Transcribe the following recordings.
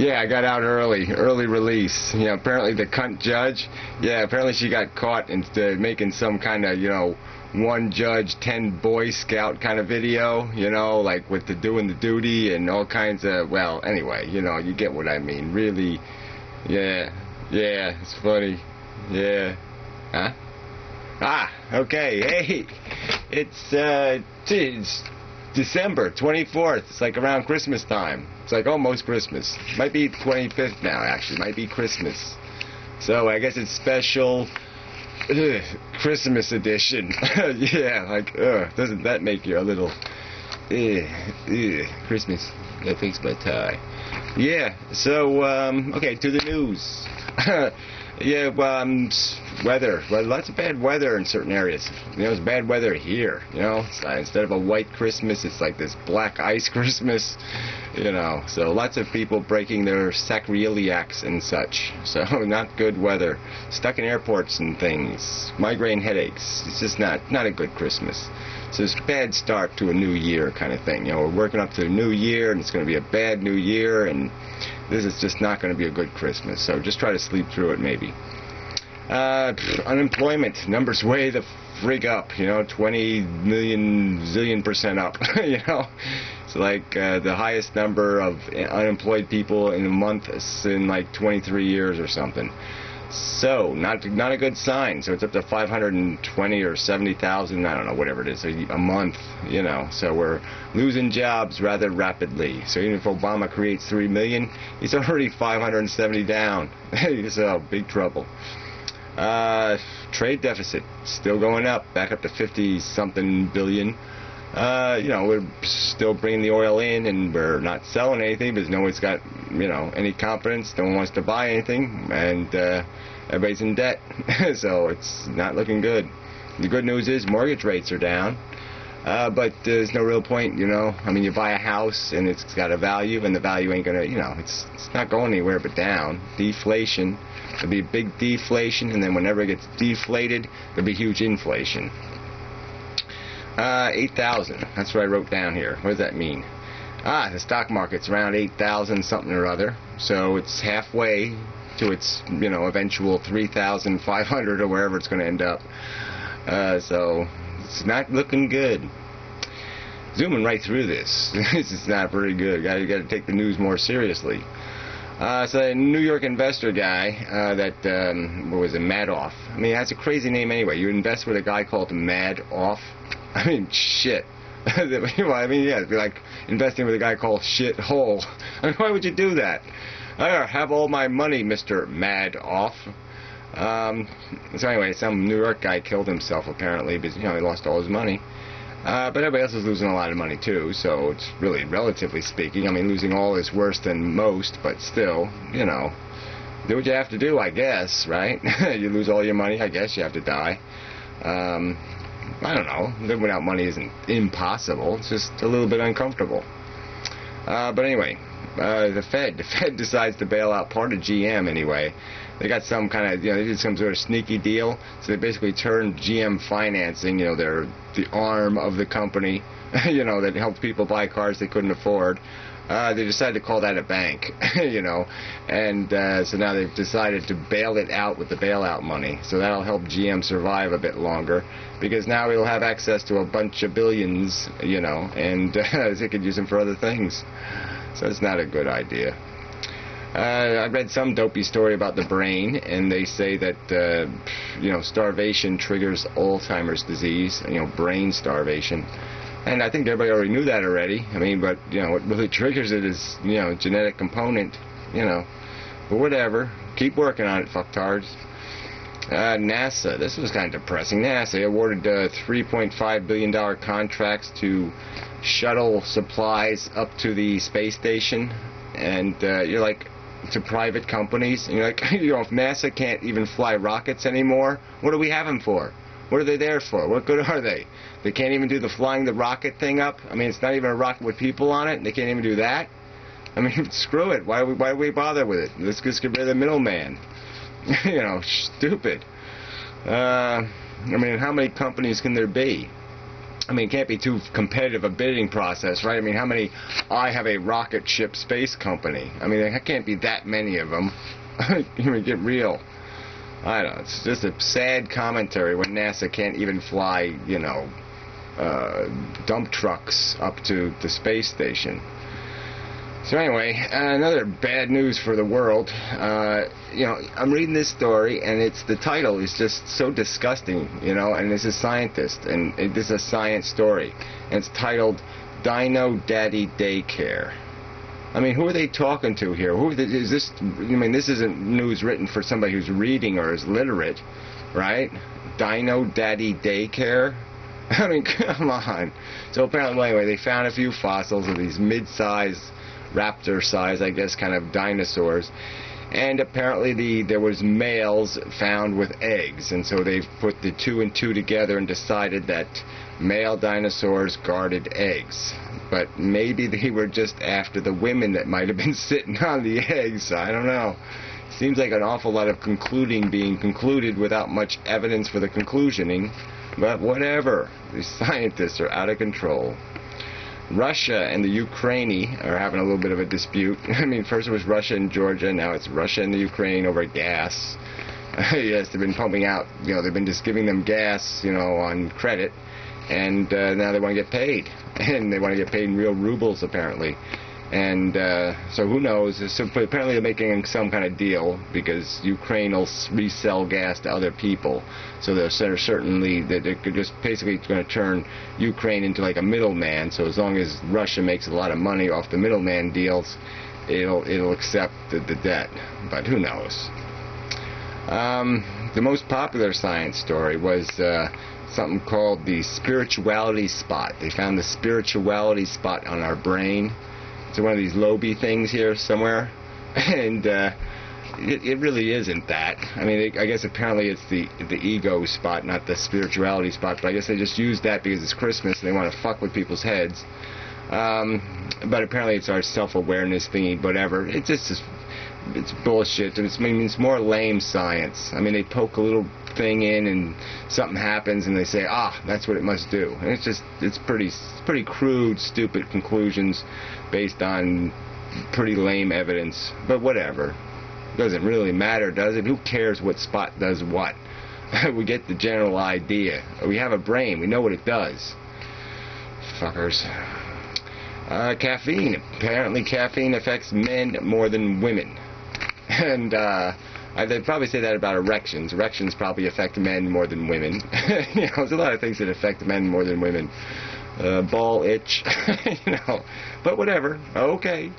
Yeah, I got out early release. You know, apparently the cunt judge, yeah, apparently she got caught making some kind of, you know, one judge, 10 Boy Scout kind of video, you know, like with the doing the duty and all kinds of, well, anyway, you know, you get what I mean. Really, yeah, it's funny. Yeah. Huh? Ah, okay, hey, it's December 24th. It's like around Christmas time. It's like almost Christmas. Might be 25th now, actually. Might be Christmas. So I guess it's special Christmas edition. Yeah, like, doesn't that make you a little Christmas? That fix my tie. Yeah, so, okay, to the news. Yeah, weather. Well, lots of bad weather in certain areas. You know, it's bad weather here. You know, instead of a white Christmas, it's like this black ice Christmas. You know, so lots of people breaking their sacroiliacs and such. So not good weather. Stuck in airports and things. Migraine headaches. It's just not a good Christmas. So it's a bad start to a new year kind of thing. You know, we're working up to the new year, and it's going to be a bad new year, and this is just not going to be a good Christmas. So just try to sleep through it, maybe. Unemployment numbers way the frig up. You know, 20 million zillion % up. You know, it's like the highest number of unemployed people in a month in like 23 years or something. So not a good sign. So it's up to 520 or 70,000. I don't know, whatever it is, a month. You know, so we're losing jobs rather rapidly. So even if Obama creates 3 million, he's already 570 down. So big trouble. Trade deficit still going up, back up to 50-something billion. You know, we're still bringing the oil in, and we're not selling anything because no one's got, you know, any confidence. No one wants to buy anything, and everybody's in debt. So it's not looking good. The good news is mortgage rates are down, but there's no real point, you know. I mean, you buy a house and it's got a value, and the value ain't gonna, you know, it's not going anywhere but down. Deflation. There'll be big deflation, and then whenever it gets deflated, there'll be huge inflation. 8,000. That's what I wrote down here. What does that mean? The stock market's around 8,000 something or other. So it's halfway to its, you know, eventual 3,500 or wherever it's going to end up. So it's not looking good. Zooming right through this. This is not very good. You got to take the news more seriously. So a New York investor guy, what was it, Madoff. I mean, that's a crazy name anyway. You invest with a guy called Madoff. I mean, shit. I mean, yeah, it'd be like investing with a guy called Shithole. I mean, why would you do that? I have all my money, Mr. Madoff. So anyway, some New York guy killed himself apparently because, you know, he lost all his money. But everybody else is losing a lot of money too, so it's really, relatively speaking, I mean, losing all is worse than most, but still, you know, do what you have to do, I guess, right? You lose all your money, I guess you have to die. I don't know, living without money isn't impossible, it's just a little bit uncomfortable. But anyway, the Fed decides to bail out part of GM anyway. They got some kind of, you know, they did some sort of sneaky deal, so they basically turned GM financing, you know, the arm of the company, you know, that helped people buy cars they couldn't afford. They decided to call that a bank, you know, and so now they've decided to bail it out with the bailout money. So that'll help GM survive a bit longer, because now it'll have access to a bunch of billions, you know, and they could use them for other things. So it's not a good idea. I read some dopey story about the brain, and they say that, you know, starvation triggers Alzheimer's disease, you know, brain starvation. And I think everybody already knew that already. I mean, but, you know, what really triggers it is, you know, genetic component, you know. But whatever. Keep working on it, fucktards. NASA. This was kind of depressing. NASA awarded $3.5 billion contracts to shuttle supplies up to the space station. And you're like, to private companies. And you're like, you know, if NASA can't even fly rockets anymore, what do we have them for? What are they there for? What good are they? They can't even do the flying the rocket thing up. I mean, it's not even a rocket with people on it. They can't even do that. I mean, screw it. Why do we bother with it? Let's just get rid of the middleman. You know, stupid. I mean, how many companies can there be? I mean, it can't be too competitive a bidding process, right? I mean, how many? I have a rocket ship space company. I mean, there can't be that many of them. I mean, get real. I don't know. It's just a sad commentary when NASA can't even fly, you know, dump trucks up to the space station. So anyway, another bad news for the world. You know, I'm reading this story, and the title is just so disgusting, you know, and it's a scientist, and this is a science story, and it's titled Dino Daddy Daycare. I mean, who are they talking to here? Is this? I mean, this isn't news written for somebody who's reading or is literate, right? Dino Daddy Daycare? I mean, come on. So apparently, well, anyway, they found a few fossils of these mid-sized, raptor-sized, I guess, kind of dinosaurs. And apparently there was males found with eggs. And so they've put the 2 and 2 together and decided that male dinosaurs guarded eggs. But maybe they were just after the women that might have been sitting on the eggs. I don't know. Seems like an awful lot of concluding being concluded without much evidence for the conclusioning. But whatever. These scientists are out of control. Russia and the Ukraine are having a little bit of a dispute. I mean, first it was Russia and Georgia, now it's Russia and the Ukraine over gas. Yes, they've been pumping out, you know, they've been just giving them gas, you know, on credit, and now they want to get paid. And they want to get paid in real rubles, apparently. And so who knows? So apparently they're making some kind of deal because Ukraine will resell gas to other people. So they're certainly they're just basically going to turn Ukraine into like a middleman. So as long as Russia makes a lot of money off the middleman deals, it'll accept the debt. But who knows? The most popular science story was something called the spirituality spot. They found the spirituality spot on our brain. It's one of these lobe things here somewhere, and it really isn't that. I mean, I guess apparently it's the ego spot, not the spirituality spot, but I guess they just use that because it's Christmas and they want to fuck with people's heads. But apparently it's our self-awareness thingy, whatever. It's just, it's bullshit. It's more lame science. I mean, they poke a little thing in and something happens and they say, that's what it must do. And it's pretty crude, stupid conclusions based on pretty lame evidence. But whatever. Doesn't really matter, does it? Who cares what spot does what? We get the general idea. We have a brain. We know what it does. Fuckers. Caffeine. Apparently caffeine affects men more than women. And they'd probably say that about erections. Erections probably affect men more than women. You know, there's a lot of things that affect men more than women. Ball itch, you know. But whatever. Okay.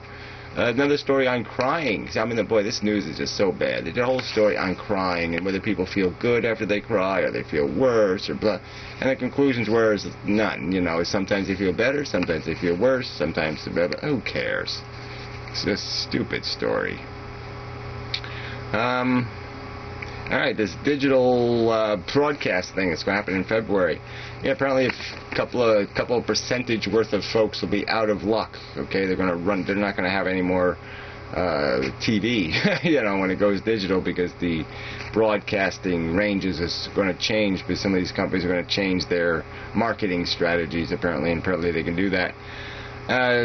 Another story on crying. I mean, boy, this news is just so bad. The whole story on crying and whether people feel good after they cry or they feel worse or blah. And the conclusions were none. You know, sometimes they feel better, sometimes they feel worse, sometimes they're better. Who cares? It's just a stupid story. All right, this digital broadcast thing that's going to happen in February. Yeah, apparently a couple of percentage worth of folks will be out of luck. Okay, they're not going to have any more TV, you know, when it goes digital because the broadcasting ranges is going to change because some of these companies are going to change their marketing strategies apparently, and apparently they can do that.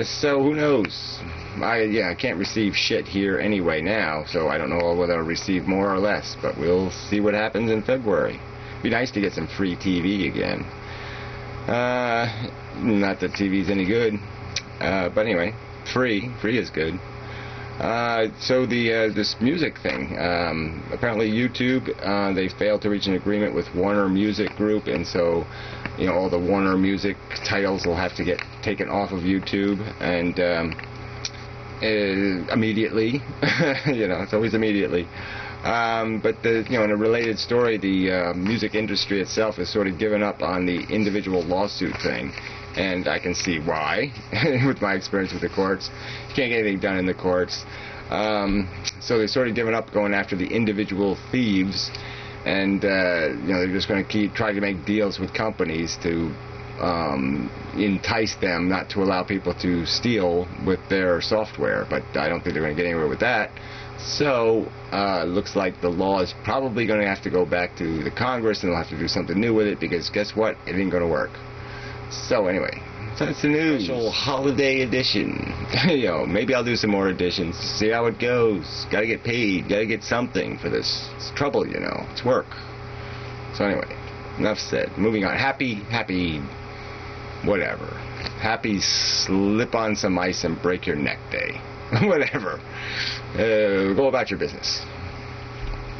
So who knows? I can't receive shit here anyway now, so I don't know whether I'll receive more or less, but we'll see what happens in February. Be nice to get some free TV again. Not that TV's any good, but anyway, free is good. So this music thing, apparently YouTube, they failed to reach an agreement with Warner Music Group, and so, you know, all the Warner Music titles will have to get taken off of YouTube, and immediately, you know, it's always immediately. But in a related story, the music industry itself has sort of given up on the individual lawsuit thing, and I can see why, with my experience with the courts. You can't get anything done in the courts. So they've sort of given up going after the individual thieves, and they're just going to try to make deals with companies to entice them not to allow people to steal with their software. But I don't think they're going to get anywhere with that. So looks like the law is probably going to have to go back to the Congress, and they'll have to do something new with it, because guess what? It ain't going to work. So anyway, that's the news. Special holiday edition. Maybe I'll do some more editions. See how it goes. Gotta get paid. Gotta get something for this. It's trouble, It's work. So anyway, enough said. Moving on. Happy, whatever. Happy slip on some ice and break your neck day. Whatever. Go about your business.